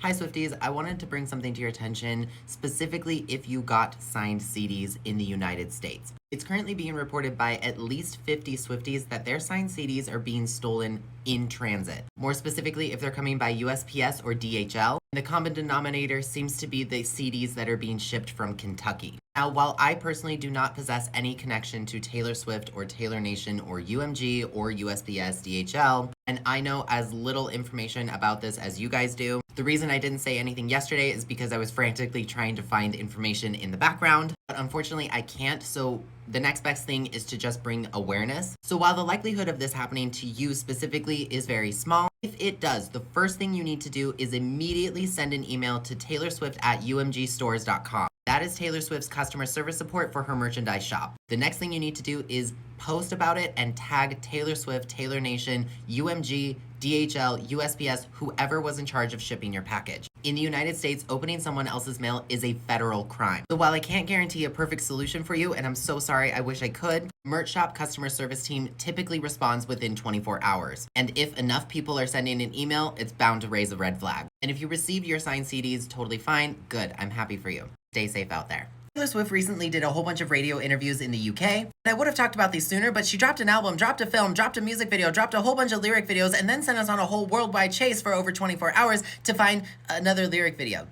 Hi Swifties, I wanted to bring something to your attention, specifically if you got signed CDs in the United States. It's currently being reported by at least 50 Swifties that their signed CDs are being stolen in transit. More specifically, if they're coming by USPS or DHL, the common denominator seems to be the CDs that are being shipped from Kentucky. Now, while I personally do not possess any connection to Taylor Swift or Taylor Nation or UMG or USPS, DHL, and I know as little information about this as you guys do, the reason I didn't say anything yesterday is because I was frantically trying to find information in the background, but unfortunately I can't, so the next best thing is to just bring awareness. So while the likelihood of this happening to you specifically is very small, if it does, the first thing you need to do is immediately send an email to taylorswift@umgstores.com. That is Taylor Swift's customer service support for her merchandise shop. The next thing you need to do is post about it and tag Taylor Swift, Taylor Nation, UMG, DHL, USPS, whoever was in charge of shipping your package. In the United States, opening someone else's mail is a federal crime. So while I can't guarantee a perfect solution for you, and I'm so sorry, I wish I could, merch shop customer service team typically responds within 24 hours. And if enough people are sending an email, it's bound to raise a red flag. And if you receive your signed CDs, totally fine, good, I'm happy for you. Stay safe out there. Taylor Swift recently did a whole bunch of radio interviews in the UK. I would have talked about these sooner, but she dropped an album, dropped a film, dropped a music video, dropped a whole bunch of lyric videos, and then sent us on a whole worldwide chase for over 24 hours to find another lyric video.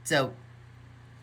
So,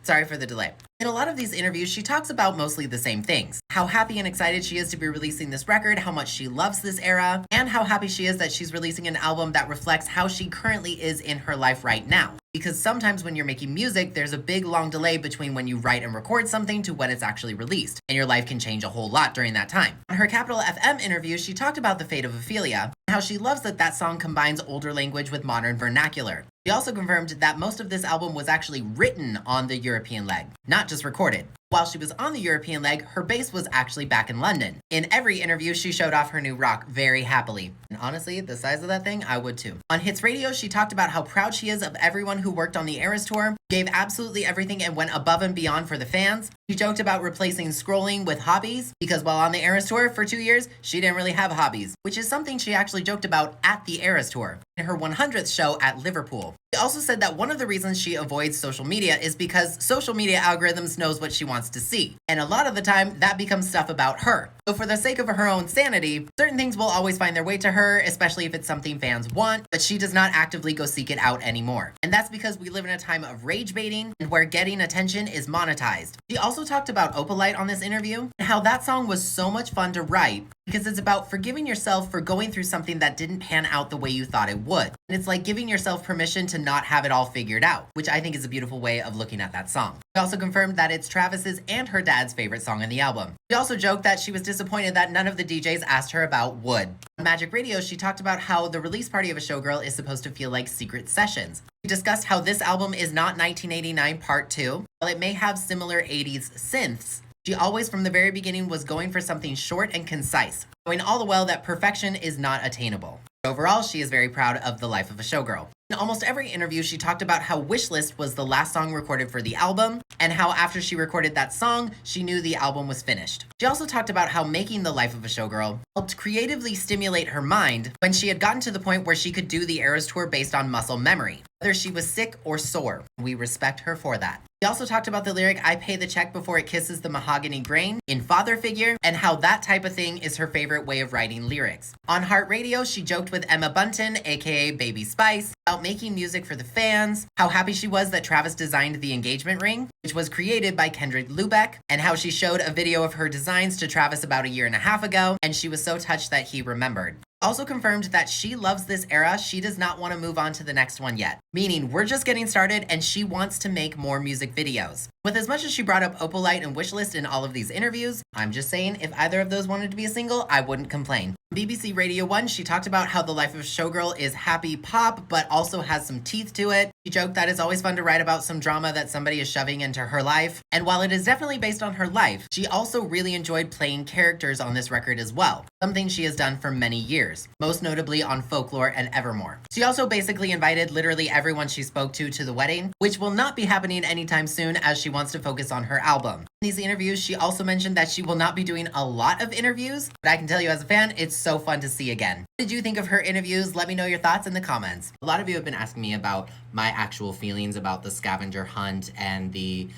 sorry for the delay. In a lot of these interviews, she talks about mostly the same things. How happy and excited she is to be releasing this record, how much she loves this era, and how happy she is that she's releasing an album that reflects how she currently is in her life right now. Because sometimes when you're making music, there's a big long delay between when you write and record something to when it's actually released, and your life can change a whole lot during that time. On her Capital FM interview, she talked about the fate of Ophelia, and how she loves that that song combines older language with modern vernacular. She also confirmed that most of this album was actually written on the European leg, not just recorded. While she was on the European leg, her base was actually back in London. In every interview, she showed off her new rock very happily. And honestly, the size of that thing, I would too. On Hits Radio, she talked about how proud she is of everyone who worked on the Eras tour, gave absolutely everything and went above and beyond for the fans. She joked about replacing scrolling with hobbies, because while on the Eras tour for 2 years, she didn't really have hobbies, which is something she actually joked about at the Eras tour, in her 100th show at Liverpool. She also said that one of the reasons she avoids social media is because social media algorithms knows what she wants to see. And a lot of the time, that becomes stuff about her. So for the sake of her own sanity, certain things will always find their way to her, especially if it's something fans want, but she does not actively go seek it out anymore. And that's because we live in a time of rage baiting, and where getting attention is monetized. She also talked about Ophelia on this interview, and how that song was so much fun to write, because it's about forgiving yourself for going through something that didn't pan out the way you thought it would. And it's like giving yourself permission to not have it all figured out, which I think is a beautiful way of looking at that song. She also confirmed that it's Travis's and her dad's favorite song on the album. She also joked that she was disappointed that none of the DJs asked her about Wood. On Magic Radio, she talked about how the release party of a Showgirl is supposed to feel like secret sessions. She discussed how this album is not 1989 Part 2. While it may have similar 80s synths, she always from the very beginning was going for something short and concise, knowing all the while that perfection is not attainable. Overall, she is very proud of The Life of a Showgirl. In almost every interview, she talked about how Wishlist was the last song recorded for the album, and how after she recorded that song, she knew the album was finished. She also talked about how making The Life of a Showgirl helped creatively stimulate her mind when she had gotten to the point where she could do the Eras tour based on muscle memory, whether she was sick or sore. We respect her for that. She also talked about the lyric, "I pay the check before it kisses the mahogany grain" in Father Figure, and how that type of thing is her favorite way of writing lyrics. On Heart Radio, she joked with Emma Bunton, aka Baby Spice, about making music for the fans, how happy she was that Travis designed the engagement ring, which was created by Kendrick Lubeck, and how she showed a video of her designs to Travis about a year and a half ago, and she was so touched that he remembered. Also confirmed that she loves this era, she does not want to move on to the next one yet. Meaning, we're just getting started and she wants to make more music videos. With as much as she brought up Ophelia and Wishlist in all of these interviews, I'm just saying, if either of those wanted to be a single, I wouldn't complain. On BBC Radio 1, she talked about how The Life of a Showgirl is happy pop, but also has some teeth to it. She joked that it's always fun to write about some drama that somebody is shoving into her life. And while it is definitely based on her life, she also really enjoyed playing characters on this record as well, something she has done for many years, most notably on Folklore and Evermore. She also basically invited literally everyone she spoke to the wedding, which will not be happening anytime soon as she wants to focus on her album. these interviews, she also mentioned that she will not be doing a lot of interviews, but I can tell you as a fan, it's so fun to see again. What did you think of her interviews? Let me know your thoughts in the comments. A lot of you have been asking me about my actual feelings about the scavenger hunt and the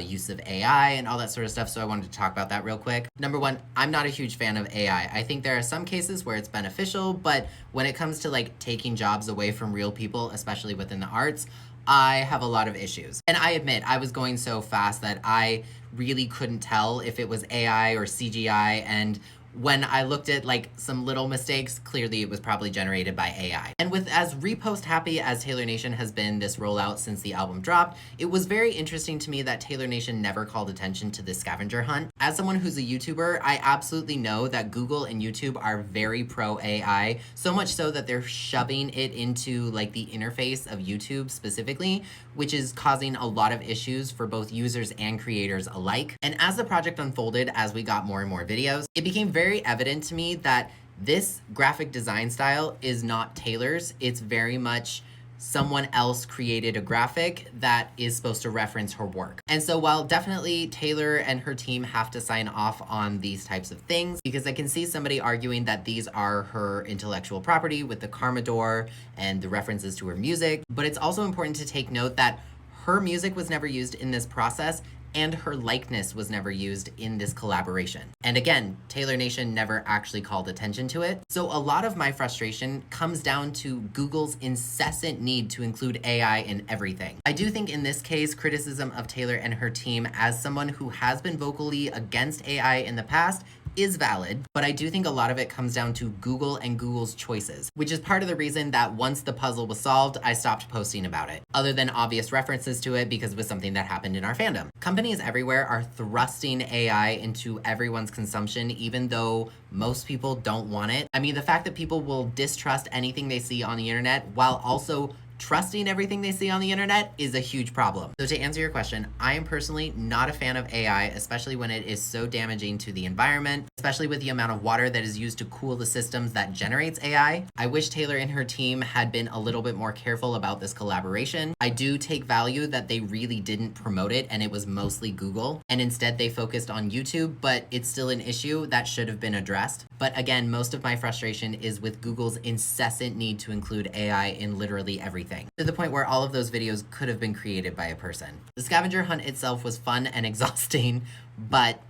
use of AI and all that sort of stuff, so I wanted to talk about that real quick. Number one, I'm not a huge fan of AI. I think there are some cases where it's beneficial, but when it comes to like taking jobs away from real people, especially within the arts, I have a lot of issues. And I admit, I was going so fast that I really couldn't tell if it was AI or CGI, and when I looked at like some little mistakes, clearly it was probably generated by AI. And with as repost happy as Taylor Nation has been this rollout since the album dropped, it was very interesting to me that Taylor Nation never called attention to the scavenger hunt. As someone who's a YouTuber, I absolutely know that Google and YouTube are very pro AI, so much so that they're shoving it into like the interface of YouTube specifically, which is causing a lot of issues for both users and creators alike. And as the project unfolded, as we got more and more videos, it became very evident to me that this graphic design style is not Taylor's. It's very much someone else created a graphic that is supposed to reference her work. And so while definitely Taylor and her team have to sign off on these types of things, because I can see somebody arguing that these are her intellectual property with the Karma door and the references to her music, but it's also important to take note that her music was never used in this process and her likeness was never used in this collaboration. And again, Taylor Nation never actually called attention to it. So a lot of my frustration comes down to Google's incessant need to include AI in everything. I do think in this case, criticism of Taylor and her team as someone who has been vocally against AI in the past is valid, but I do think a lot of it comes down to Google and Google's choices, which is part of the reason that once the puzzle was solved, I stopped posting about it, other than obvious references to it because it was something that happened in our fandom. Companies everywhere are thrusting AI into everyone's consumption, even though most people don't want it. I mean, the fact that people will distrust anything they see on the internet while also trusting everything they see on the internet is a huge problem. So to answer your question, I am personally not a fan of AI, especially when it is so damaging to the environment, especially with the amount of water that is used to cool the systems that generates AI. I wish Taylor and her team had been a little bit more careful about this collaboration. I do take value that they really didn't promote it and it was mostly Google, and instead they focused on YouTube, but it's still an issue that should have been addressed. But again, most of my frustration is with Google's incessant need to include AI in literally everything, to the point where all of those videos could have been created by a person. The scavenger hunt itself was fun and exhausting, but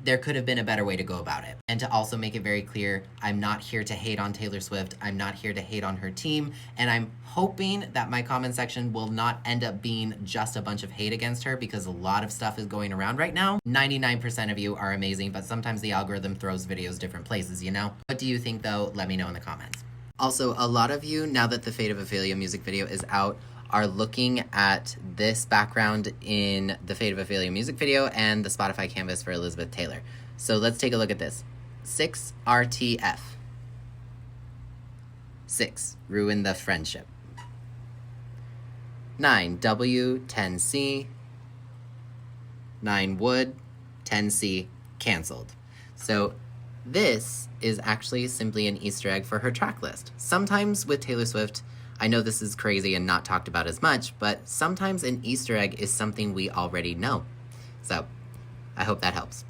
there could have been a better way to go about it. And to also make it very clear, I'm not here to hate on Taylor Swift, I'm not here to hate on her team, and I'm hoping that my comment section will not end up being just a bunch of hate against her, because a lot of stuff is going around right now. 99% of you are amazing, but sometimes the algorithm throws videos different places, you know? What do you think though? Let me know in the comments. Also, a lot of you, now that the Fate of Ophelia music video is out, are looking at this background in the Fate of Ophelia music video and the Spotify canvas for Elizabeth Taylor. So let's take a look at this. 6 RTF. 6. Ruin the friendship. 9 W, 10 C. 9 Wood, 10 C. Cancelled. So this is actually simply an Easter egg for her track list. Sometimes with Taylor Swift, I know this is crazy and not talked about as much, but sometimes an Easter egg is something we already know. So I hope that helps.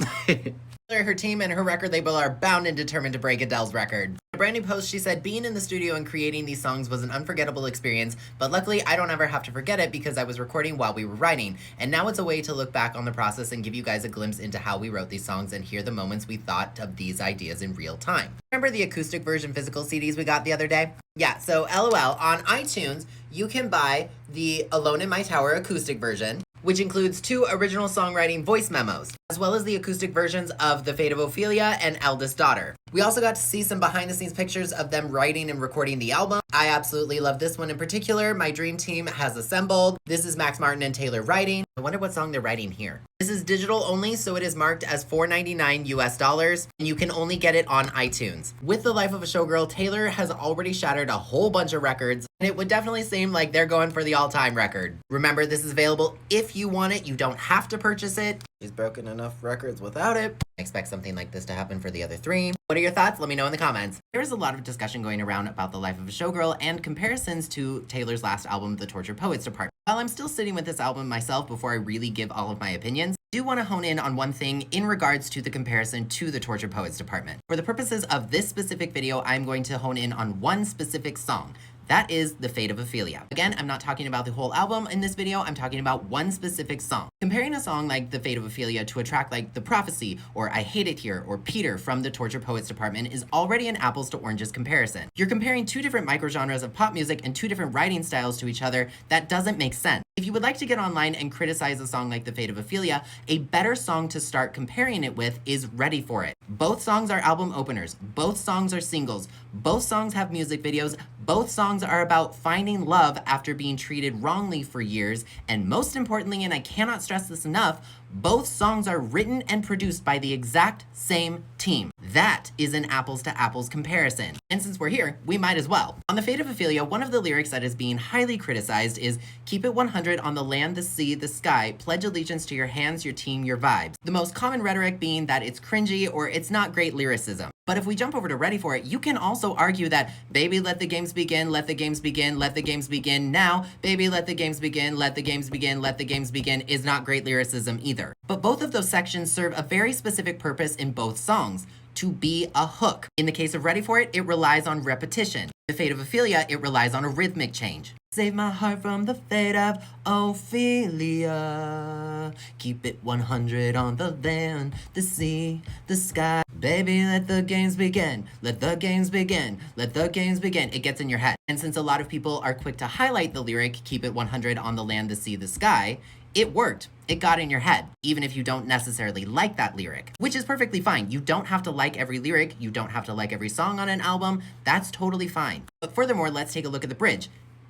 Her team and her record label are bound and determined to break Adele's record. In a brand new post, she said, being in the studio and creating these songs was an unforgettable experience, but luckily I don't ever have to forget it because I was recording while we were writing, and now it's a way to look back on the process and give you guys a glimpse into how we wrote these songs and hear the moments we thought of these ideas in real time. Remember the acoustic version physical CDs we got the other day? Yeah, so LOL, on iTunes, you can buy the Alone in My Tower acoustic version, which includes 2 original songwriting voice memos, as well as the acoustic versions of The Fate of Ophelia and Eldest Daughter. We also got to see some behind-the-scenes pictures of them writing and recording the album. I absolutely love this one in particular. My dream team has assembled. This is Max Martin and Taylor writing. I wonder what song they're writing here. This is digital only, so it is marked as $4.99 US, and you can only get it on iTunes. With The Life of a Showgirl, Taylor has already shattered a whole bunch of records, and it would definitely seem like they're going for the all-time record. Remember, this is available if you want it. You don't have to purchase it. She's broken enough records without it. I expect something like this to happen for the other 3. What are your thoughts? Let me know in the comments. There's a lot of discussion going around about The Life of a Showgirl and comparisons to Taylor's last album, The Tortured Poets Department. While I'm still sitting with this album myself before I really give all of my opinions, I do want to hone in on one thing in regards to the comparison to the Tortured Poets department. For the purposes of this specific video, I'm going to hone in on one specific song. That is The Fate of Ophelia. Again, I'm not talking about the whole album in this video, I'm talking about one specific song. Comparing a song like The Fate of Ophelia to a track like The Prophecy, or I Hate It Here, or Peter from the Tortured Poets department is already an apples to oranges comparison. You're comparing two different microgenres of pop music and two different writing styles to each other. That doesn't make sense. If you would like to get online and criticize a song like The Fate of Ophelia, a better song to start comparing it with is Ready For It. Both songs are album openers, both songs are singles, both songs have music videos, both songs are about finding love after being treated wrongly for years, and most importantly, and I cannot stress this enough, both songs are written and produced by the exact same team. That is an apples to apples comparison. And since we're here, we might as well. On The Fate of Ophelia, one of the lyrics that is being highly criticized is, "Keep it 100 on the land, the sea, the sky, pledge allegiance to your hands, your team, your vibes." The most common rhetoric being that it's cringy or it's not great lyricism. But if we jump over to Ready For It, you can also argue that, baby, let the games begin, let the games begin, let the games begin now, baby, let the games begin, let the games begin, let the games begin is not great lyricism either. But both of those sections serve a very specific purpose in both songs, to be a hook. In the case of Ready For It, it relies on repetition. The Fate of Ophelia, it relies on a rhythmic change. Save my heart from the fate of Ophelia. Keep it 100 on the land, the sea, the sky. Baby, let the games begin. Let the games begin. Let the games begin. It gets in your head. And since a lot of people are quick to highlight the lyric, keep it 100 on the land, the sea, the sky, it worked. It got in your head, even if you don't necessarily like that lyric, which is perfectly fine. You don't have to like every lyric. You don't have to like every song on an album. That's totally fine. But furthermore, let's take a look at the bridge.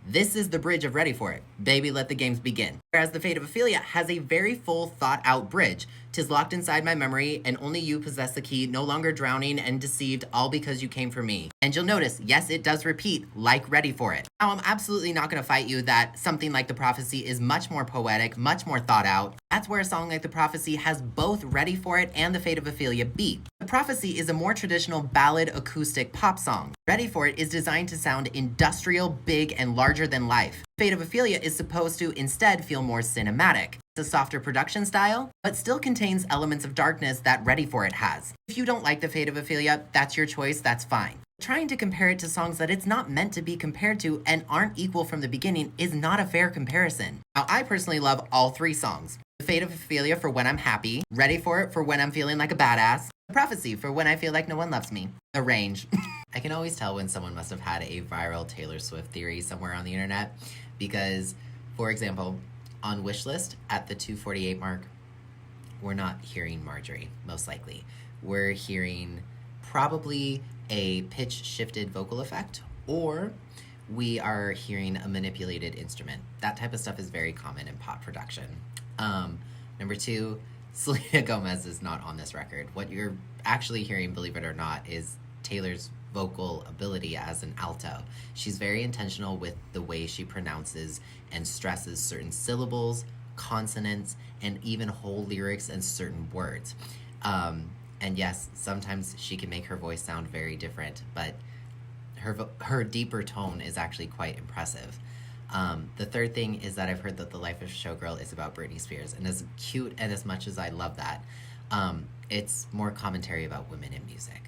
This is the bridge of Ready For It. Baby, let the games begin. Whereas The Fate of Ophelia has a very full, thought-out bridge. "'Tis locked inside my memory, and only you possess the key, no longer drowning and deceived, all because you came for me." And you'll notice, yes, it does repeat, like Ready For It. Now, I'm absolutely not gonna fight you that something like The Prophecy is much more poetic, much more thought out. That's where a song like The Prophecy has both Ready For It and The Fate of Ophelia beat. The Prophecy is a more traditional ballad acoustic pop song. Ready For It is designed to sound industrial, big, and larger than life. Fate of Ophelia is supposed to instead feel more cinematic. It's a softer production style, but still contains elements of darkness that Ready For It has. If you don't like The Fate of Ophelia, that's your choice, that's fine. Trying to compare it to songs that it's not meant to be compared to and aren't equal from the beginning is not a fair comparison. Now, I personally love all three songs. The Fate of Ophelia for when I'm happy, Ready For It for when I'm feeling like a badass, The Prophecy for when I feel like no one loves me. The range. I can always tell when someone must have had a viral Taylor Swift theory somewhere on the internet because, for example, on Wishlist at the 2:48 mark, we're not hearing Marjorie, most likely. We're hearing probably a pitch shifted vocal effect, or we are hearing a manipulated instrument. That type of stuff is very common in pop production. Number two, Selena Gomez is not on this record. What you're actually hearing, believe it or not, is Taylor's vocal ability as an alto. She's very intentional with the way she pronounces and stresses certain syllables, consonants, and even whole lyrics and certain words. And yes, sometimes she can make her voice sound very different, but her deeper tone is actually quite impressive. The third thing is that I've heard that The Life of Showgirl is about Britney Spears, and as cute and as much as I love that, it's more commentary about women in music.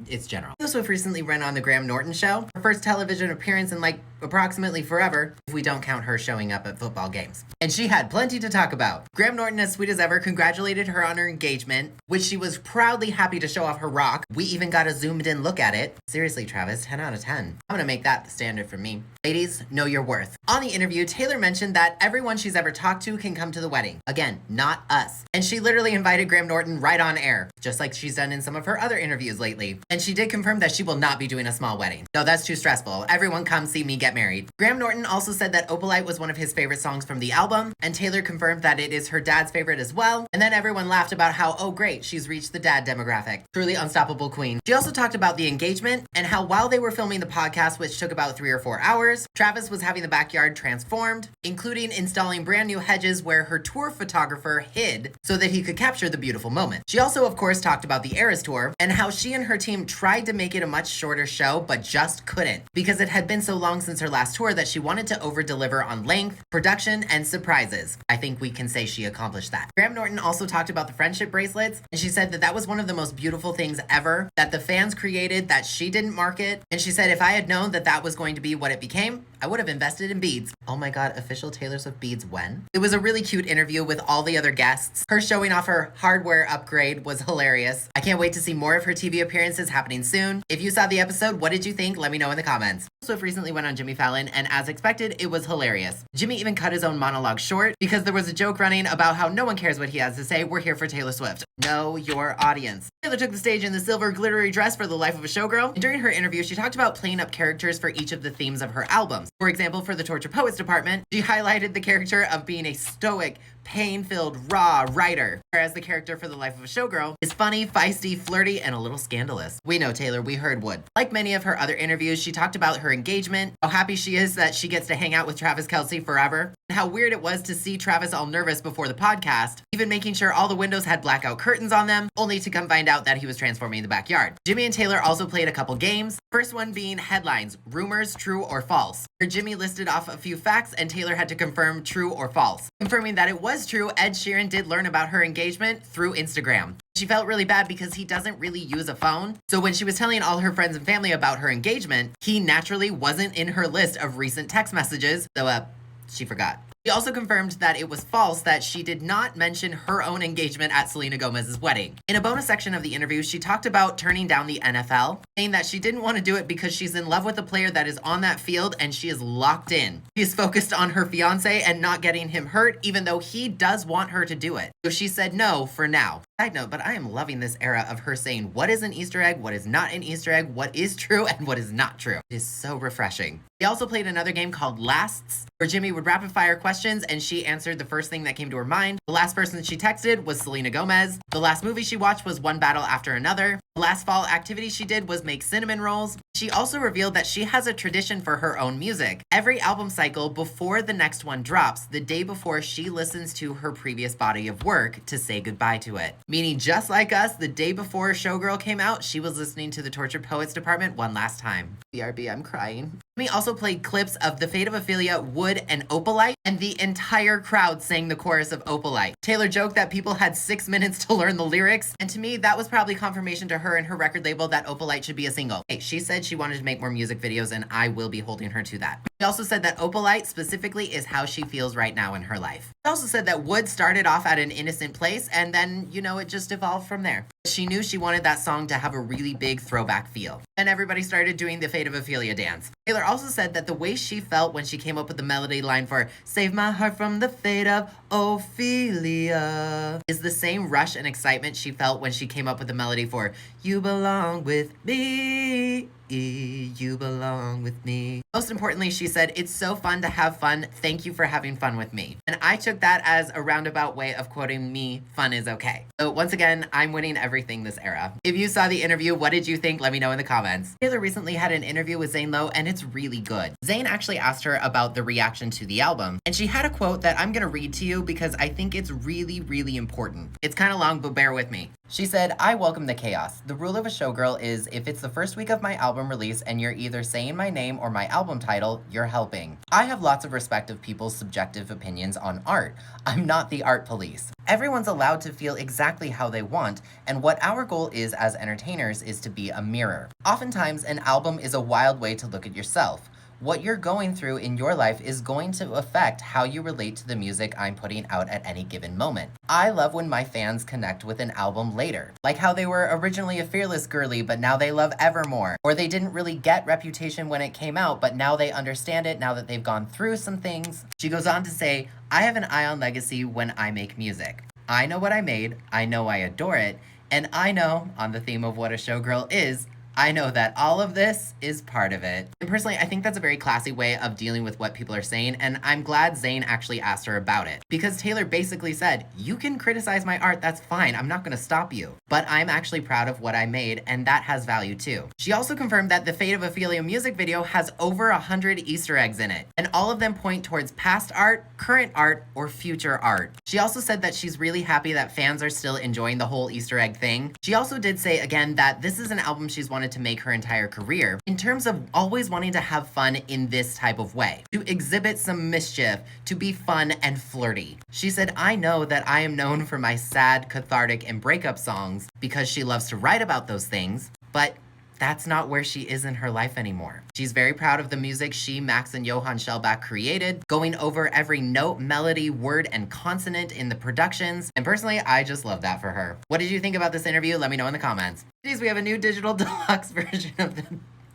It's general. Swift recently ran on the Norton show, her first television appearance in like approximately forever, if we don't count her showing up at football games. And she had plenty to talk about. Norton, as sweet as ever, congratulated her on her engagement, which she was proudly happy to show off her rock. We even got a zoomed in look at it. Seriously, Travis, 10 out of 10. I'm gonna make that the standard for me. Ladies, know your worth. On the interview, Taylor mentioned that everyone she's ever talked to can come to the wedding. Again, not us. And she literally invited Norton right on air, just like she's done in some of her other interviews lately. And she did confirm that she will not be doing a small wedding. No, that's too stressful. Everyone come see me get married. Norton also said that Opalite was one of his favorite songs from the album, and Taylor confirmed that it is her dad's favorite as well. And then everyone laughed about how, oh great, she's reached the dad demographic. Truly unstoppable queen. She also talked about the engagement and how while they were filming the podcast, which took about 3 or 4 hours, Travis was having the backyard transformed, including installing brand new hedges where her tour photographer hid so that he could capture the beautiful moment. She also, of course, talked about the Eras Tour and how she and her team team tried to make it a much shorter show, but just couldn't, because it had been so long since her last tour that she wanted to over-deliver on length, production, and surprises. I think we can say she accomplished that. Graham Norton also talked about the friendship bracelets, and she said that that was one of the most beautiful things ever that the fans created that she didn't market. And she said, if I had known that that was going to be what it became, I would have invested in beads. Oh my god, official Taylor Swift beads when? It was a really cute interview with all the other guests. Her showing off her hardware upgrade was hilarious. I can't wait to see more of her TV appearances happening soon. If you saw the episode, what did you think? Let me know in the comments. Swift recently went on Jimmy Fallon, and as expected, it was hilarious. Jimmy even cut his own monologue short because there was a joke running about how no one cares what he has to say. We're here for Taylor Swift. Know your audience. Taylor took the stage in the silver glittery dress for The Life of a Showgirl. And during her interview, she talked about playing up characters for each of the themes of her albums. For example, for the Torture Poets department, she highlighted the character of being a stoic, pain-filled, raw writer, whereas the character for The Life of a Showgirl is funny, feisty, flirty, and a little scandalous. We know Taylor, we heard would. Like many of her other interviews, she talked about her engagement, how happy she is that she gets to hang out with Travis Kelce forever, and how weird it was to see Travis all nervous before the podcast, even making sure all the windows had blackout curtains on them, only to come find out that he was transforming in the backyard. Jimmy and Taylor also played a couple games, first one being headlines, rumors, true or false, where Jimmy listed off a few facts and Taylor had to confirm true or false. Confirming that it was true, Ed Sheeran did learn about her engagement through Instagram. She felt really bad because he doesn't really use a phone. So when she was telling all her friends and family about her engagement, he naturally wasn't in her list of recent text messages, so she forgot. She also confirmed that it was false that she did not mention her own engagement at Selena Gomez's wedding. In a bonus section of the interview, she talked about turning down the NFL, saying that she didn't want to do it because she's in love with a player that is on that field and she is locked in. She is focused on her fiance and not getting him hurt, even though he does want her to do it. So she said no for now. Side note, but I am loving this era of her saying what is an Easter egg, what is not an Easter egg, what is true, and what is not true. It is so refreshing. They also played another game called Lasts, where Jimmy would rapid fire questions and she answered the first thing that came to her mind. The last person she texted was Selena Gomez. The last movie she watched was one battle after another. The last fall activity she did was make cinnamon rolls. She also revealed that she has a tradition for her own music. Every album cycle before the next one drops, the day before she listens to her previous body of work to say goodbye to it. Meaning just like us, the day before Showgirl came out, she was listening to the Tortured Poets department one last time. BRB, I'm crying. We also played clips of The Fate of Ophelia, Wood, and Opalite, and the entire crowd sang the chorus of Opalite. Taylor joked that people had 6 minutes to learn the lyrics, and to me, that was probably confirmation to her and her record label that Opalite should be a single. Hey, she said she wanted to make more music videos, and I will be holding her to that. She also said that Opalite specifically is how she feels right now in her life. She also said that Wood started off at an innocent place, and then, it just evolved from there. She knew she wanted that song to have a really big throwback feel. And everybody started doing the Fate of Ophelia dance. Taylor also said that the way she felt when she came up with the melody line for Save My Heart from the Fate of Ophelia is the same rush and excitement she felt when she came up with the melody for You Belong With Me. You belong with me. Most importantly, she said, it's so fun to have fun. Thank you for having fun with me. And I took that as a roundabout way of quoting me, fun is okay. So once again, I'm winning everything this era. If you saw the interview, what did you think? Let me know in the comments. Taylor recently had an interview with Zane Lowe, and it's really good. Zane actually asked her about the reaction to the album, and she had a quote that I'm gonna read to you because I think it's really, really important. It's kind of long, but bear with me. She said, I welcome the chaos. The rule of a showgirl is if it's the first week of my album release and you're either saying my name or my album title, you're helping. I have lots of respect of people's subjective opinions on art. I'm not the art police. Everyone's allowed to feel exactly how they want, and what our goal is as entertainers is to be a mirror. Oftentimes, an album is a wild way to look at yourself. What you're going through in your life is going to affect how you relate to the music I'm putting out at any given moment. I love when my fans connect with an album later, like how they were originally a fearless girly, but now they love Evermore, or they didn't really get Reputation when it came out, but now they understand it now that they've gone through some things. She goes on to say, I have an eye on legacy when I make music. I know what I made, I know I adore it, and I know, on the theme of what a showgirl is, I know that all of this is part of it. And personally, I think that's a very classy way of dealing with what people are saying, and I'm glad Zane actually asked her about it. Because Taylor basically said, you can criticize my art, that's fine, I'm not gonna stop you. But I'm actually proud of what I made, and that has value too. She also confirmed that the Fate of Ophelia music video has over 100 Easter eggs in it, and all of them point towards past art, current art, or future art. She also said that she's really happy that fans are still enjoying the whole Easter egg thing. She also did say again that this is an album she's wanted to make her entire career, in terms of always wanting to have fun in this type of way, to exhibit some mischief, to be fun and flirty. She said, I know that I am known for my sad, cathartic, and breakup songs because she loves to write about those things, but that's not where she is in her life anymore. She's very proud of the music she, Max, and Johann Shellback created, going over every note, melody, word, and consonant in the productions, and personally, I just love that for her. What did you think about this interview? Let me know in the comments. Geez, we have a new digital deluxe version of the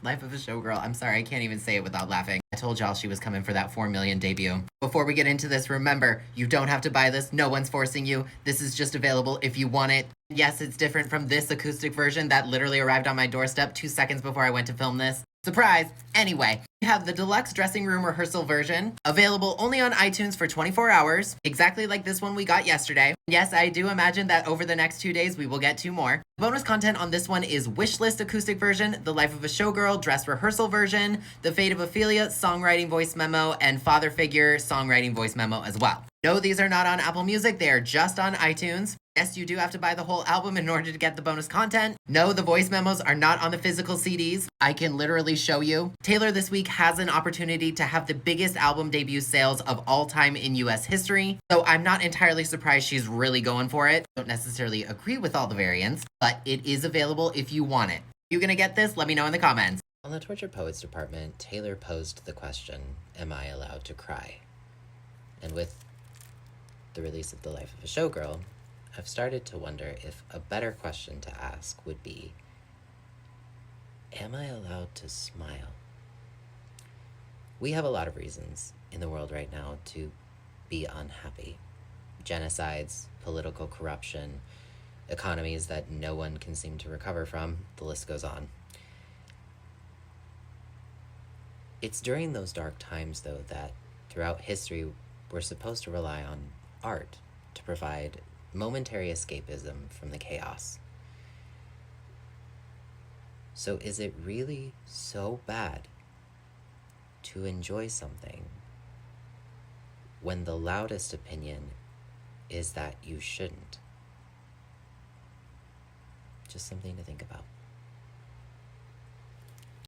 Life of a Showgirl. I'm sorry, I can't even say it without laughing. I told y'all she was coming for that 4 million debut. Before we get into this, remember, you don't have to buy this. No one's forcing you. This is just available if you want it. Yes, it's different from this acoustic version that literally arrived on my doorstep 2 seconds before I went to film this. Surprise! Anyway, we have the deluxe dressing room rehearsal version, available only on iTunes for 24 hours, exactly like this one we got yesterday. Yes, I do imagine that over the next 2 days we will get 2 more. Bonus content on this one is Wishlist acoustic version, The Life of a Showgirl dress rehearsal version, The Fate of Ophelia songwriting voice memo, and Father Figure songwriting voice memo as well. No, these are not on Apple Music, they are just on iTunes. Yes, you do have to buy the whole album in order to get the bonus content. No, the voice memos are not on the physical CDs. I can literally show you. Taylor this week has an opportunity to have the biggest album debut sales of all time in US history, so I'm not entirely surprised she's really going for it. Don't necessarily agree with all the variants, but it is available if you want it. You gonna get this? Let me know in the comments. On the Tortured Poets department, Taylor posed the question, am I allowed to cry? And with the release of The Life of a Showgirl, I've started to wonder if a better question to ask would be, am I allowed to smile? We have a lot of reasons in the world right now to be unhappy. Genocides, political corruption, economies that no one can seem to recover from, the list goes on. It's during those dark times, though, that throughout history, we're supposed to rely on art to provide momentary escapism from the chaos. So is it really so bad to enjoy something when the loudest opinion is that you shouldn't? Just something to think about.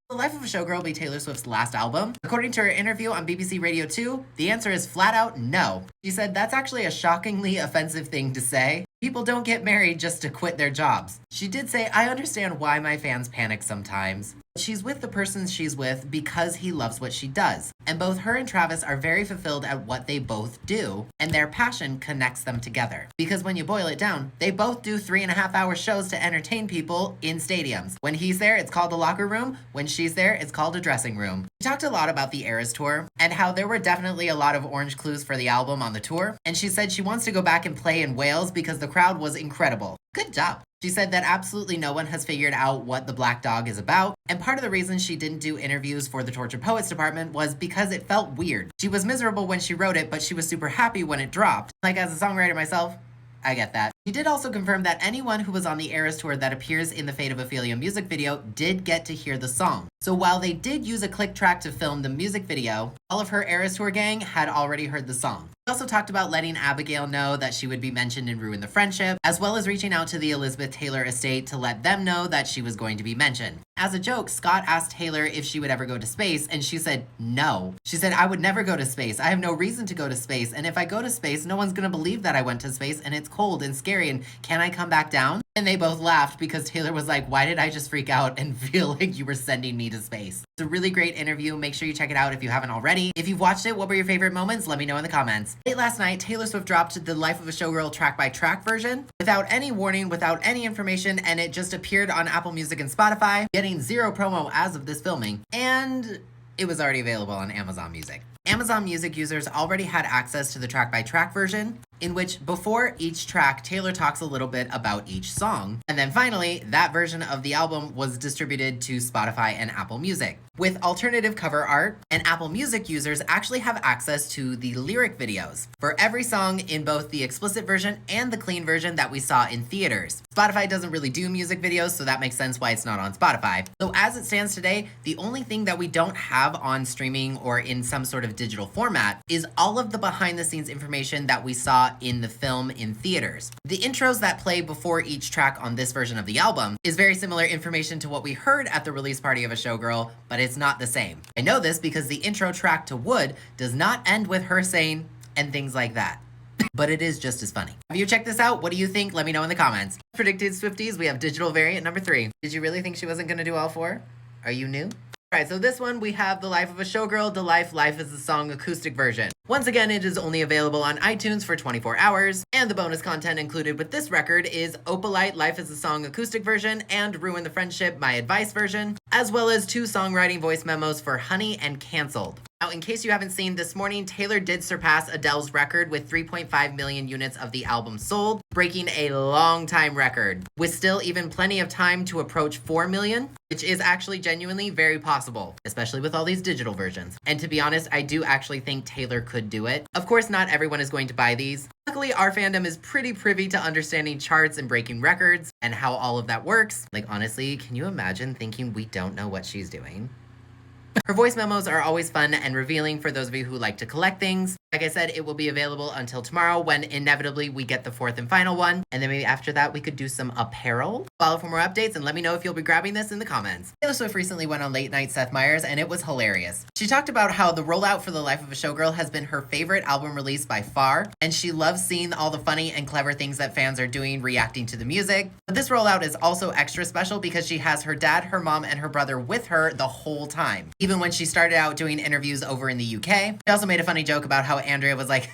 The Life of a Showgirl will be Taylor Swift's last album. According to her interview on BBC Radio 2, the answer is flat out no. She said that's actually a shockingly offensive thing to say. People don't get married just to quit their jobs. She did say, I understand why my fans panic sometimes. She's with the person she's with because he loves what she does. And both her and Travis are very fulfilled at what they both do, and their passion connects them together. Because when you boil it down, they both do 3.5-hour shows to entertain people in stadiums. When he's there, it's called the locker room. When she's there, it's called a dressing room. We talked a lot about the Eras tour and how there were definitely a lot of orange clues for the album on the tour. And she said she wants to go back and play in Wales because the crowd was incredible. Good job. She said that absolutely no one has figured out what the Black Dog is about, and part of the reason she didn't do interviews for the Tortured Poets department was because it felt weird. She was miserable when she wrote it, but she was super happy when it dropped. Like, as a songwriter myself, I get that. She did also confirm that anyone who was on the Eras tour that appears in the Fate of Ophelia music video did get to hear the song. So while they did use a click track to film the music video, all of her Eras tour gang had already heard the song. She also talked about letting Abigail know that she would be mentioned in Ruin the Friendship, as well as reaching out to the Elizabeth Taylor estate to let them know that she was going to be mentioned. As a joke, Scott asked Taylor if she would ever go to space, and she said no. She said, I would never go to space. I have no reason to go to space, and if I go to space, no one's gonna believe that I went to space, and it's cold and scary, and can I come back down? And they both laughed because Taylor was like, why did I just freak out and feel like you were sending me to space? It's a really great interview. Make sure you check it out if you haven't already. If you've watched it, what were your favorite moments? Let me know in the comments. Late last night, Taylor Swift dropped the Life of a Showgirl track-by-track version without any warning, without any information, and it just appeared on Apple Music and Spotify, getting 0 promo as of this filming, and it was already available on Amazon Music. Amazon Music users already had access to the track-by-track version, in which before each track, Taylor talks a little bit about each song. And then finally, that version of the album was distributed to Spotify and Apple Music. With alternative cover art, and Apple Music users actually have access to the lyric videos for every song in both the explicit version and the clean version that we saw in theaters. Spotify doesn't really do music videos, so that makes sense why it's not on Spotify. So as it stands today, the only thing that we don't have on streaming or in some sort of digital format is all of the behind the scenes information that we saw saw in the film in theaters. The intros that play before each track on this version of the album is very similar information to what we heard at the release party of A Showgirl, but it's not the same. I know this because the intro track to Wood does not end with her saying, and things like that. But it is just as funny. Have you checked this out? What do you think? Let me know in the comments. Predicted Swifties, we have digital variant number 3. Did you really think she wasn't gonna do all 4? Are you new? Alright, so this one we have The Life of a Showgirl, The Life, Life is the Song acoustic version. Once again, it is only available on iTunes for 24 hours, and the bonus content included with this record is Opalite, Life is the Song acoustic version, and Ruin the Friendship, My Advice version, as well as 2 songwriting voice memos for Honey and Cancelled. Now, in case you haven't seen, this morning, Taylor did surpass Adele's record with 3.5 million units of the album sold, breaking a long-time record, with still even plenty of time to approach 4 million, which is actually genuinely very possible, especially with all these digital versions. And to be honest, I do actually think Taylor could do it. Of course, not everyone is going to buy these. Luckily, our fandom is pretty privy to understanding charts and breaking records and how all of that works. Like, honestly, can you imagine thinking we don't know what she's doing? Her voice memos are always fun and revealing for those of you who like to collect things. Like I said, it will be available until tomorrow when inevitably we get the 4th and final one. And then maybe after that, we could do some apparel. Follow for more updates and let me know if you'll be grabbing this in the comments. Taylor Swift recently went on Late Night Seth Meyers and it was hilarious. She talked about how the rollout for The Life of a Showgirl has been her favorite album release by far. And she loves seeing all the funny and clever things that fans are doing reacting to the music. But this rollout is also extra special because she has her dad, her mom, and her brother with her the whole time. Even when she started out doing interviews over in the UK. She also made a funny joke about how Andrea was like,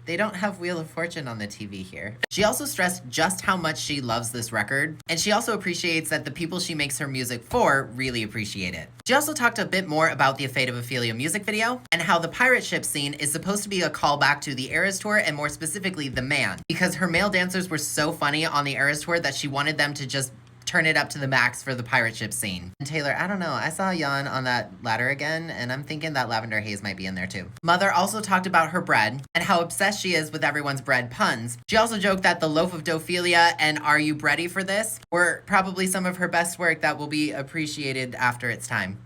they don't have Wheel of Fortune on the TV here. She also stressed just how much she loves this record, and she also appreciates that the people she makes her music for really appreciate it. She also talked a bit more about the Fate of Ophelia music video, and how the pirate ship scene is supposed to be a callback to the Eras Tour, and more specifically, The Man, because her male dancers were so funny on the Eras Tour that she wanted them to just turn it up to the max for the pirate ship scene. And Taylor, I don't know, I saw a yawn on that ladder again, and I'm thinking that lavender haze might be in there too. Mother also talked about her bread, and how obsessed she is with everyone's bread puns. She also joked that the loaf of Ophelia and Are You Bready for This were probably some of her best work that will be appreciated after its time.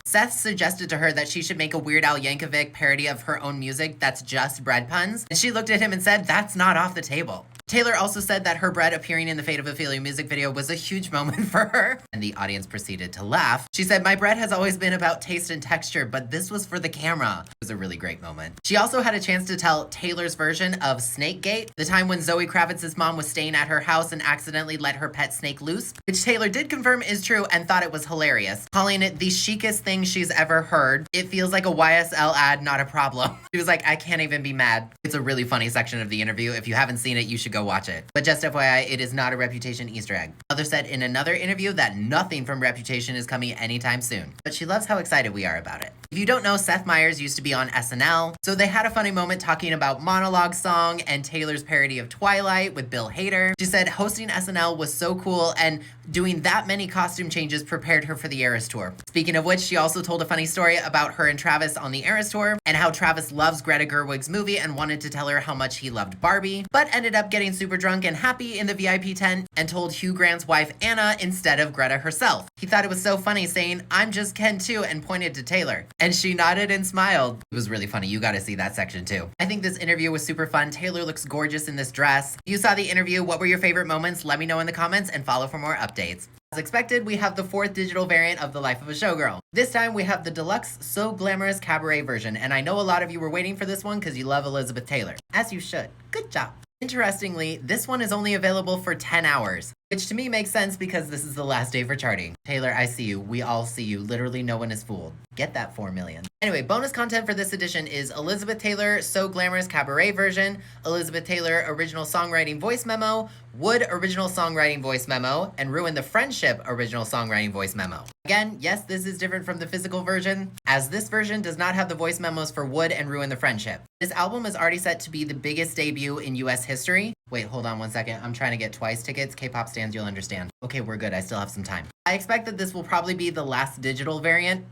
Seth suggested to her that she should make a Weird Al Yankovic parody of her own music that's just bread puns, and she looked at him and said, that's not off the table. Taylor also said that her bread appearing in the Fate of Ophelia music video was a huge moment for her, and the audience proceeded to laugh. She said, my bread has always been about taste and texture, but this was for the camera. It was a really great moment. She also had a chance to tell Taylor's version of Snakegate, the time when Zoe Kravitz's mom was staying at her house and accidentally let her pet snake loose, which Taylor did confirm is true and thought it was hilarious, calling it the chicest thing she's ever heard. It feels like a YSL ad, not a problem. She was like, I can't even be mad. It's a really funny section of the interview. If you haven't seen it, you should go watch it. But just FYI, it is not a Reputation Easter egg. Mother said in another interview that nothing from Reputation is coming anytime soon, but she loves how excited we are about it. If you don't know, Seth Meyers used to be on SNL, so they had a funny moment talking about Monologue Song and Taylor's parody of Twilight with Bill Hader. She said hosting SNL was so cool and doing that many costume changes prepared her for the Eras Tour. Speaking of which, she also told a funny story about her and Travis on the Eras Tour and how Travis loves Greta Gerwig's movie and wanted to tell her how much he loved Barbie, but ended up getting super drunk and happy in the VIP tent and told Hugh Grant's wife Anna instead of Greta herself. He thought it was so funny saying, I'm just Ken too, and pointed to Taylor. And she nodded and smiled. It was really funny. You gotta see that section too. I think this interview was super fun. Taylor looks gorgeous in this dress. If you saw the interview, what were your favorite moments? Let me know in the comments and follow for more updates. As expected, we have the 4th digital variant of The Life of a Showgirl. This time we have the Deluxe So Glamorous Cabaret version, and I know a lot of you were waiting for this one because you love Elizabeth Taylor. As you should. Good job. Interestingly, this one is only available for 10 hours, which to me makes sense because this is the last day for charting. Taylor, I see you. We all see you. Literally no one is fooled. Get that 4 million. Anyway, bonus content for this edition is Elizabeth Taylor So Glamorous Cabaret version, Elizabeth Taylor Original Songwriting Voice Memo, Wood Original Songwriting Voice Memo, and Ruin the Friendship Original Songwriting Voice Memo. Again, yes, this is different from the physical version, as this version does not have the voice memos for Wood and Ruin the Friendship. This album is already set to be the biggest debut in US history. Wait, hold on one second. I'm trying to get Twice tickets. K-pop stands, you'll understand. Okay, we're good. I still have some time. I expect that this will probably be the last digital variant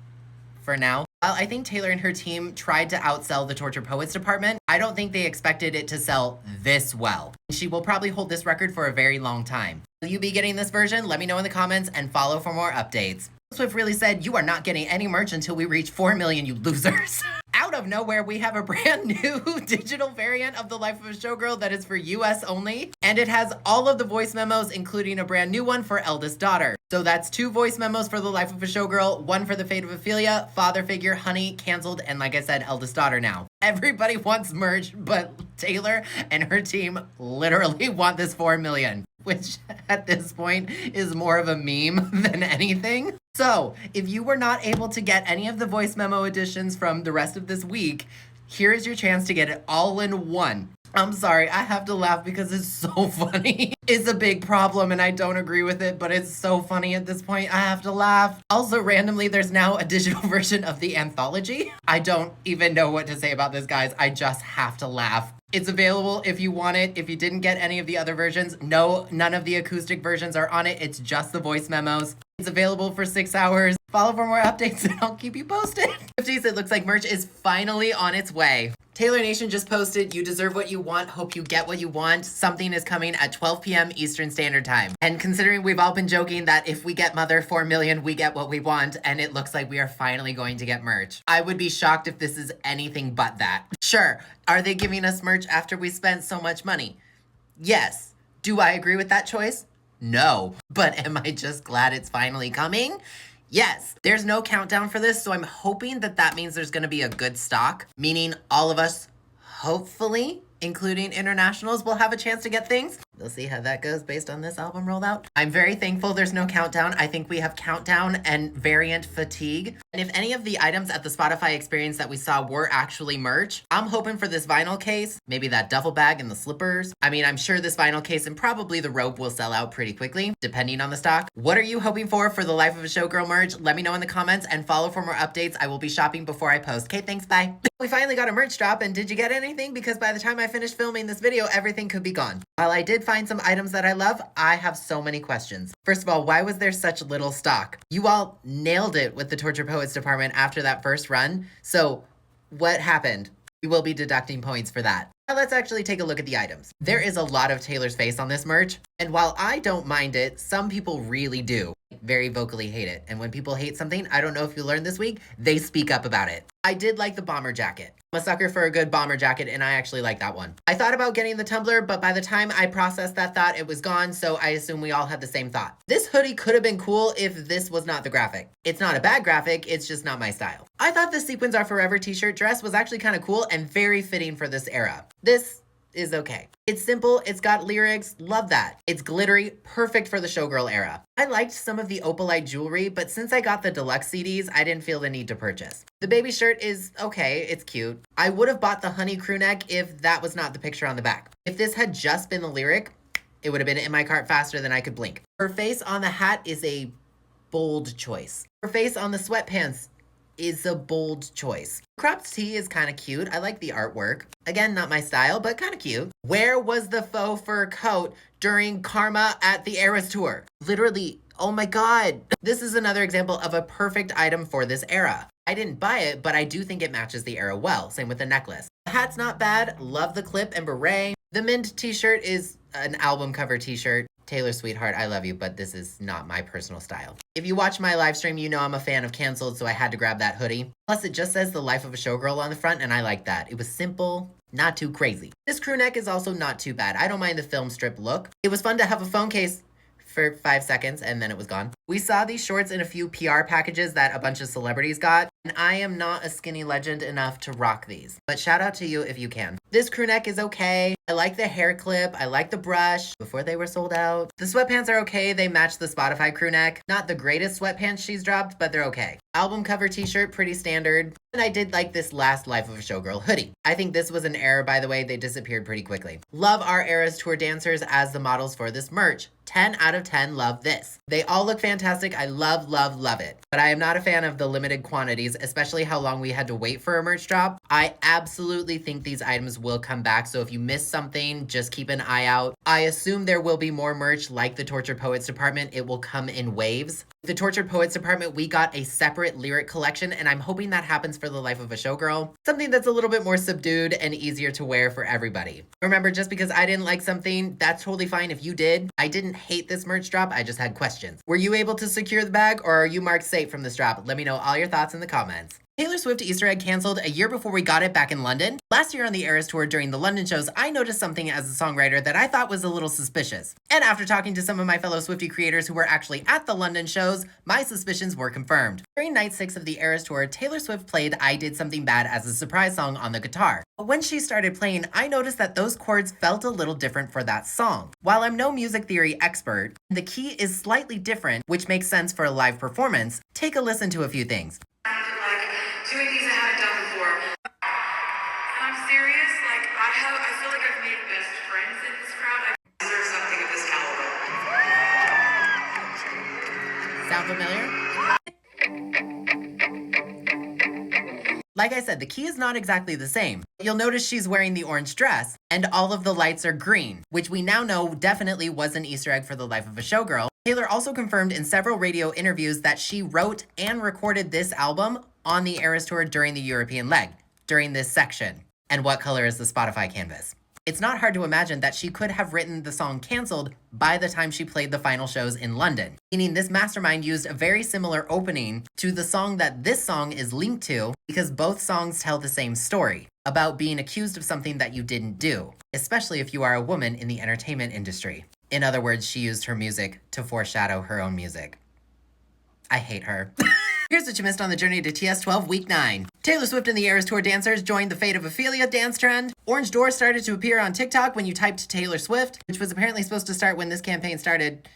for now. While I think Taylor and her team tried to outsell the Tortured Poets department, I don't think they expected it to sell this well. She will probably hold this record for a very long time. Will you be getting this version? Let me know in the comments and follow for more updates. Swift really said, you are not getting any merch until we reach 4 million, you losers. Ouch! out of nowhere, we have a brand new digital variant of The Life of a Showgirl that is for US only, and it has all of the voice memos, including a brand new one for eldest daughter. So that's 2 voice memos for The Life of a Showgirl, 1 for the fate of Ophelia, father figure, honey, canceled, and like I said, eldest daughter now. Everybody wants merch, but Taylor and her team literally want this 4 million, which at this point is more of a meme than anything. So if you were not able to get any of the voice memo editions from the rest of this week, here is your chance to get it all in one. I'm sorry, I have to laugh because it's so funny. It's a big problem and I don't agree with it, but it's so funny at this point. I have to laugh. Also, randomly, there's now a digital version of the anthology. I don't even know what to say about this, guys. I just have to laugh. It's available if you want it. If you didn't get any of the other versions, no, none of the acoustic versions are on it. It's just the voice memos. It's available for 6 hours. Follow for more updates and I'll keep you posted. 50s, it looks like merch is finally on its way. Taylor Nation just posted, "You deserve what you want, hope you get what you want. Something is coming at 12 p.m. Eastern Standard Time." And considering we've all been joking that if we get Mother 4 million, we get what we want, and it looks like we are finally going to get merch. I would be shocked if this is anything but that. Sure, are they giving us merch after we spent so much money? Yes. Do I agree with that choice? No. But am I just glad it's finally coming? Yes, there's no countdown for this, so I'm hoping that that means there's going to be a good stock, meaning all of us, hopefully, including internationals, will have a chance to get things. We'll see how that goes based on this album rolled out. I'm very thankful there's no countdown. I think we have countdown and variant fatigue. And if any of the items at the Spotify experience that we saw were actually merch, I'm hoping for this vinyl case, maybe that duffel bag and the slippers. I mean, I'm sure this vinyl case and probably the robe will sell out pretty quickly, depending on the stock. What are you hoping for The Life of a Showgirl merch? Let me know in the comments and follow for more updates. I will be shopping before I post. Okay, thanks, bye. We finally got a merch drop, and did you get anything? Because by the time I finished filming this video, everything could be gone. While I did find some items that I love, I have so many questions. First of all, why was there such little stock? You all nailed it with the Torture Poets department after that first run. So what happened? We will be deducting points for that. Now let's actually take a look at the items. There is a lot of Taylor's face on this merch, and while I don't mind it, some people really do. Very vocally hate it. And when people hate something, I don't know if you learned this week, they speak up about it. I did like the bomber jacket. I'm a sucker for a good bomber jacket, and I actually like that one. I thought about getting the tumbler, but by the time I processed that thought, it was gone, so I assume we all had the same thought. This hoodie could have been cool if this was not the graphic. It's not a bad graphic, it's just not my style. I thought the Sequins Are Forever t-shirt dress was actually kind of cool and very fitting for this era. This is okay. It's simple, it's got lyrics, love that. It's glittery, perfect for the Showgirl era. I liked some of the opalite jewelry, but since I got the Deluxe CDs, I didn't feel the need to purchase. The baby shirt is okay, it's cute. I would have bought the honey crew neck if that was not the picture on the back. If this had just been the lyric, it would have been in my cart faster than I could blink. Her face on the hat is a bold choice. Her face on the sweatpants is a bold choice. Cropped tee is kind of cute. I like the artwork. Again, not my style, but kind of cute. Where was the faux fur coat during Karma at the Eras tour? Literally, oh my god. This is another example of a perfect item for this era. I didn't buy it, but I do think it matches the era well. Same with the necklace. The hat's not bad. Love the clip and beret. The mint t-shirt is an album cover t-shirt. Taylor sweetheart, I love you, but this is not my personal style. If you watch my live stream, you know I'm a fan of Canceled, so I had to grab that hoodie. Plus, it just says The Life of a Showgirl on the front, and I like that. It was simple, not too crazy. This crew neck is also not too bad. I don't mind the film strip look. It was fun to have a phone case for 5 seconds, and then it was gone. We saw these shorts in a few PR packages that a bunch of celebrities got, and I am not a skinny legend enough to rock these. But shout out to you if you can. This crew neck is okay. I like the hair clip. I like the brush before they were sold out. The sweatpants are okay. They match the Spotify crew neck. Not the greatest sweatpants she's dropped, but they're okay. Album cover t-shirt, pretty standard. And I did like this last Life of a Showgirl hoodie. I think this was an error, by the way. They disappeared pretty quickly. Love our Eras Tour dancers as the models for this merch. 10 out of 10 love this. They all look fantastic. I love, love, love it. But I am not a fan of the limited quantities, especially how long we had to wait for a merch drop. I absolutely think these items will come back, so if you missed something, just keep an eye out. I assume there will be more merch like the Tortured Poets department. It will come in waves. The Tortured Poets department, we got a separate lyric collection, and I'm hoping that happens for The Life of a Showgirl. Something that's a little bit more subdued and easier to wear for everybody. Remember, just because I didn't like something, that's totally fine if you did. I didn't hate this merch drop, I just had questions. Were you able to secure the bag, or are you marked safe from this drop? Let me know all your thoughts in the comments. Taylor Swift Easter egg canceled a year before we got it back in London. Last year on the Eras Tour during the London shows, I noticed something as a songwriter that I thought was a little suspicious. And after talking to some of my fellow Swiftie creators who were actually at the London shows, my suspicions were confirmed. During night 6 of the Eras Tour, Taylor Swift played I Did Something Bad as a surprise song on the guitar. But when she started playing, I noticed that those chords felt a little different for that song. While I'm no music theory expert, the key is slightly different, which makes sense for a live performance. Take a listen to a few things. Doing things I haven't done before. And I'm serious, I feel like I've made best friends in this crowd. I deserve something of this caliber. Sound familiar? Like I said, the key is not exactly the same. You'll notice she's wearing the orange dress, and all of the lights are green, which we now know definitely was an Easter egg for The Life of a Showgirl. Taylor also confirmed in several radio interviews that she wrote and recorded this album on the Eras Tour during the European leg, during this section. And what color is the Spotify canvas? It's not hard to imagine that she could have written the song Cancelled by the time she played the final shows in London, meaning this mastermind used a very similar opening to the song that this song is linked to, because both songs tell the same story, about being accused of something that you didn't do, especially if you are a woman in the entertainment industry. In other words, she used her music to foreshadow her own music. I hate her. Here's what you missed on the journey to TS12 Week 9. Taylor Swift and the Eras Tour dancers joined the Fate of Ophelia dance trend. Orange doors started to appear on TikTok when you typed Taylor Swift, which was apparently supposed to start when this campaign started.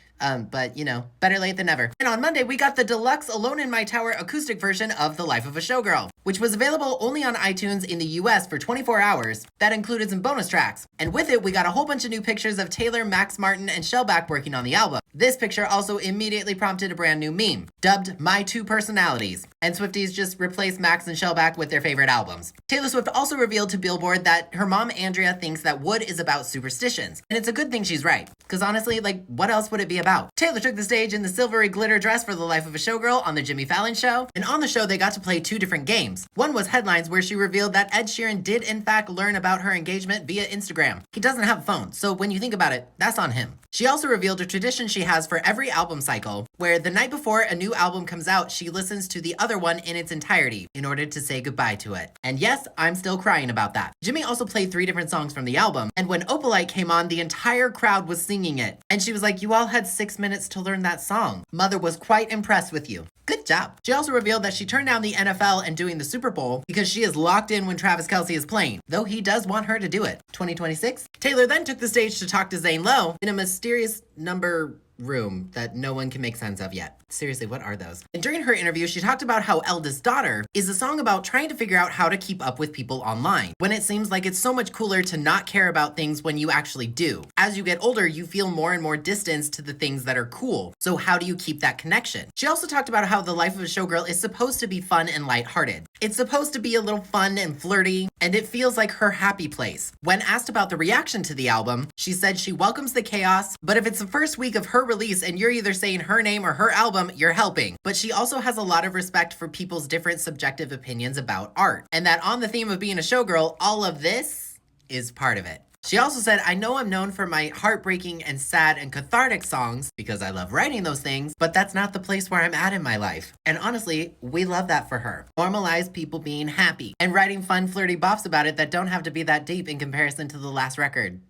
But, you know, better late than never. And on Monday, we got the Deluxe Alone in My Tower acoustic version of The Life of a Showgirl, which was available only on iTunes in the US for 24 hours. That included some bonus tracks. And with it, we got a whole bunch of new pictures of Taylor, Max Martin, and Shellback working on the album. This picture also immediately prompted a brand new meme, dubbed My Two Personalities. And Swifties just replaced Max and Shellback with their favorite albums. Taylor Swift also revealed to Billboard that her mom, Andrea, thinks that wood is about superstitions. And it's a good thing she's right. Because honestly, what else would it be about? Taylor took the stage in the silvery glitter dress for The Life of a Showgirl on the Jimmy Fallon show. And on the show, they got to play 2 different games. One was Headlines, where she revealed that Ed Sheeran did in fact learn about her engagement via Instagram. He doesn't have a phone, so when you think about it, that's on him. She also revealed a tradition she has for every album cycle, where the night before a new album comes out, she listens to the other one in its entirety in order to say goodbye to it. And yes, I'm still crying about that. Jimmy also played 3 different songs from the album, and when Opalite came on, the entire crowd was singing it. And she was like, you all had 6 minutes to learn that song. Mother was quite impressed with you. Good job. She also revealed that she turned down the NFL and doing the Super Bowl because she is locked in when Travis Kelce is playing, though he does want her to do it. 2026? Taylor then took the stage to talk to Zane Lowe in a mysterious number room that no one can make sense of yet. Seriously, what are those? And during her interview, she talked about how Eldest Daughter is a song about trying to figure out how to keep up with people online, when it seems like it's so much cooler to not care about things when you actually do. As you get older, you feel more and more distance to the things that are cool. So how do you keep that connection? She also talked about how The Life of a Showgirl is supposed to be fun and lighthearted. It's supposed to be a little fun and flirty, and it feels like her happy place. When asked about the reaction to the album, she said she welcomes the chaos, but if it's the first week of her release and you're either saying her name or her album, you're helping. But she also has a lot of respect for people's different subjective opinions about art, and that on the theme of being a showgirl, all of this is part of it. She also said, I know I'm known for my heartbreaking and sad and cathartic songs because I love writing those things, but that's not the place where I'm at in my life. And honestly, we love that for her. Normalize people being happy and writing fun, flirty bops about it that don't have to be that deep in comparison to the last record.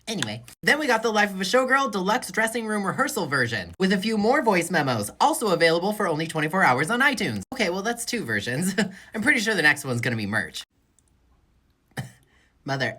Anyway, then we got The Life of a Showgirl Deluxe Dressing Room Rehearsal version, with a few more voice memos, also available for only 24 hours on iTunes. Okay, well that's 2 versions. I'm pretty sure the next one's gonna be merch. Mother,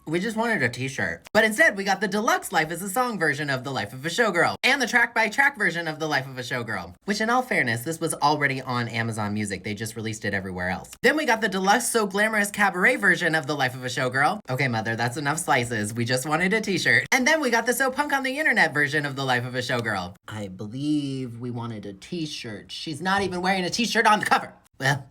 we just wanted a t-shirt. But instead, we got the Deluxe Life is a Song version of The Life of a Showgirl, and the track-by-track version of The Life of a Showgirl, which in all fairness, this was already on Amazon Music. They just released it everywhere else. Then we got the Deluxe So Glamorous Cabaret version of The Life of a Showgirl. Okay, Mother, that's enough slices. We just wanted a t-shirt. And then we got the So Punk on the Internet version of The Life of a Showgirl. I believe we wanted a t-shirt. She's not even wearing a t-shirt on the cover. Well,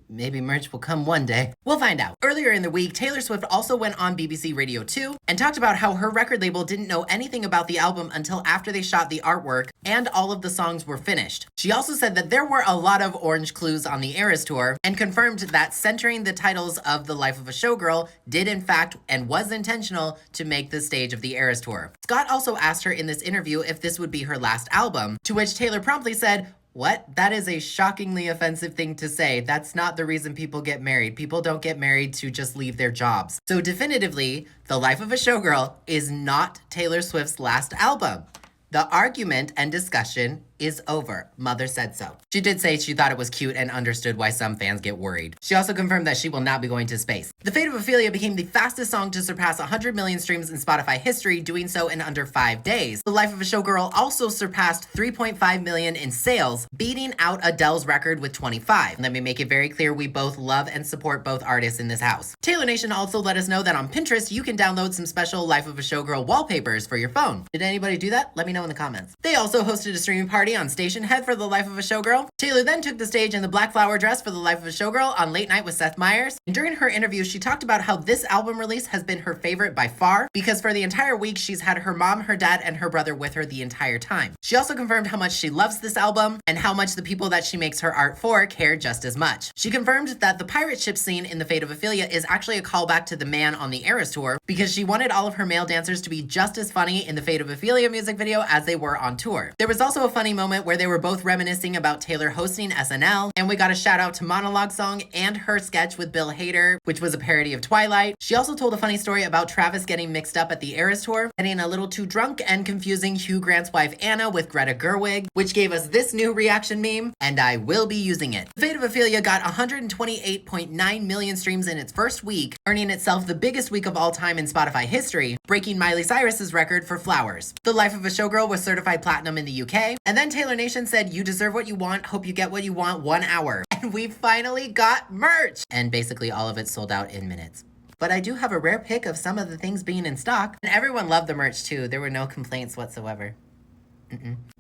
maybe merch will come one day. We'll find out. Earlier in the week, Taylor Swift also went on BBC Radio 2 and talked about how her record label didn't know anything about the album until after they shot the artwork and all of the songs were finished. She also said that there were a lot of orange clues on the Eras Tour and confirmed that centering the titles of The Life of a Showgirl did in fact and was intentional to make the stage of the Eras Tour. Scott also asked her in this interview if this would be her last album, to which Taylor promptly said, What? That is a shockingly offensive thing to say. That's not the reason people get married. People don't get married to just leave their jobs. So definitively, The Life of a Showgirl is not Taylor Swift's last album. The argument and discussion is over. Mother said so. She did say she thought it was cute and understood why some fans get worried. She also confirmed that she will not be going to space. The Fate of Ophelia became the fastest song to surpass 100 million streams in Spotify history, doing so in under 5 days. The Life of a Showgirl also surpassed 3.5 million in sales, beating out Adele's record with 25. Let me make it very clear, we both love and support both artists in this house. Taylor Nation also let us know that on Pinterest, you can download some special Life of a Showgirl wallpapers for your phone. Did anybody do that? Let me know in the comments. They also hosted a streaming party on Station Head for The Life of a Showgirl. Taylor then took the stage in the black flower dress for The Life of a Showgirl on Late Night with Seth Meyers. And during her interview, she talked about how this album release has been her favorite by far, because for the entire week, she's had her mom, her dad, and her brother with her the entire time. She also confirmed how much she loves this album and how much the people that she makes her art for care just as much. She confirmed that the pirate ship scene in The Fate of Ophelia is actually a callback to The Man on the Eras tour, because she wanted all of her male dancers to be just as funny in the Fate of Ophelia music video as they were on tour. There was also a funny moment where they were both reminiscing about Taylor hosting SNL, and we got a shout out to Monologue Song and her sketch with Bill Hader, which was a parody of Twilight. She also told a funny story about Travis getting mixed up at the Eras tour, getting a little too drunk and confusing Hugh Grant's wife Anna with Greta Gerwig, which gave us this new reaction meme, and I will be using it. The Fate of Ophelia got 128.9 million streams in its first week, earning itself the biggest week of all time in Spotify history, breaking Miley Cyrus's record for Flowers. The Life of a Showgirl was certified platinum in the UK, and then Taylor Nation said, "You deserve what you want, hope you get what you want, 1 hour." And we finally got merch! And basically all of it sold out in minutes. But I do have a rare pick of some of the things being in stock, and everyone loved the merch too. There were no complaints whatsoever.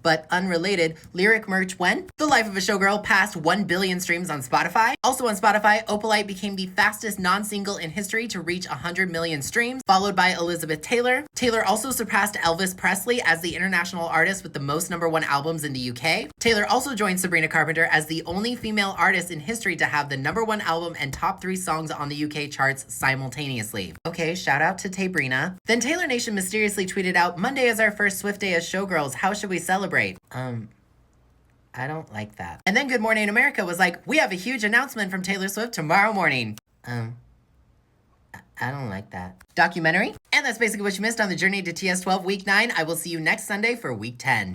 But unrelated, lyric merch when? The Life of a Showgirl passed 1 billion streams on Spotify. Also on Spotify, Opalite became the fastest non-single in history to reach 100 million streams, followed by Elizabeth Taylor. Taylor also surpassed Elvis Presley as the international artist with the most #1 albums in the UK. Taylor also joined Sabrina Carpenter as the only female artist in history to have the #1 album and top 3 songs on the UK charts simultaneously. Okay, shout out to Tabrina. Then Taylor Nation mysteriously tweeted out, "Monday is our first Swift day as Showgirls. How should we celebrate?" I don't like that. And then Good Morning America was like, "We have a huge announcement from Taylor Swift tomorrow morning." I don't like that. Documentary? And that's basically what you missed on the journey to TS12 Week 9. I will see you next Sunday for Week 10.